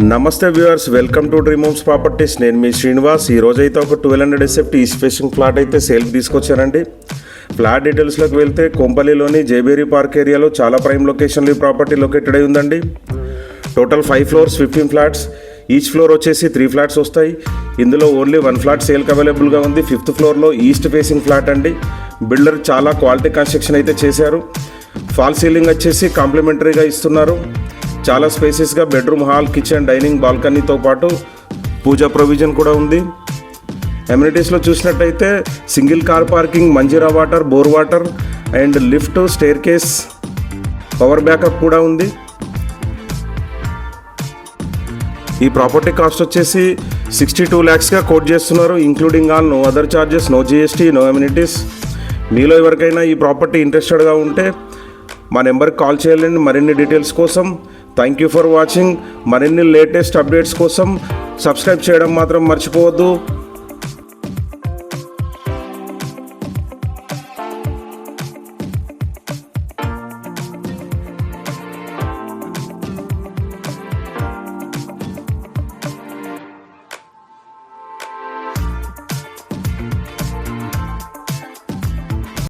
నమస్తే viewers, welcome to dream homes properties. నేను మీ శ్రీనివాస్. ఈ రోజు అయితే ఒక 1200 SFT ఈస్ట్ ఫేసింగ్ ఫ్లాట్ అయితే సేల్కి తీసుకొచ్చానండి. ఫ్లాట్ డీటెయిల్స్లోకి వెళ్తే కొంపల్లిలోని జేబేరీ పార్క్ ఏరియాలో చాలా ప్రైమ్ లొకేషన్లో ఈ ప్రాపర్టీ లొకేటెడ్ అయి ఉందండి. Total 5 floors 15 flats. Each floor వచ్చేసి 3 ఫ్లాట్స్ వస్తాయి. ఇందులో ఓన్లీ 1 ఫ్లాట్ సేల్కి అవైలబుల్గా ఉంది. 5th ఫ్లోర్లో ఈస్ట్ ఫేసింగ్ ఫ్లాట్ అండి. బిల్డర్ చాలా క్వాలిటీ కన్స్ట్రక్షన్ అయితే చేశారు. ఫాల్ సీలింగ్ వచ్చేసి కాంప్లిమెంటరీగా ఇస్తున్నారు. చాలా స్పేసెస్గా బెడ్రూమ్, హాల్, కిచెన్, డైనింగ్, బాల్కనీతో పాటు పూజా ప్రొవిజన్ కూడా ఉంది. అమ్యూనిటీస్లో చూసినట్టయితే single car parking, Manjira water, bore water and lift, staircase, power backup కూడా ఉంది. ఈ ప్రాపర్టీ కాస్ట్ వచ్చేసి 62 lakhsగా కోట్ చేస్తున్నారు. Including all no other charges, no GST, no amenities. మీలో ఎవరికైనా ఈ ప్రాపర్టీ ఇంట్రెస్టెడ్గా ఉంటే మా నెంబర్కి కాల్ చేయాలండి మరిన్ని డీటెయిల్స్ కోసం. Thank you for watching. మరిన్ని లేటెస్ట్ అప్డేట్స్ కోసం సబ్స్క్రైబ్ చేయడం మాత్రం మర్చిపోవద్దు.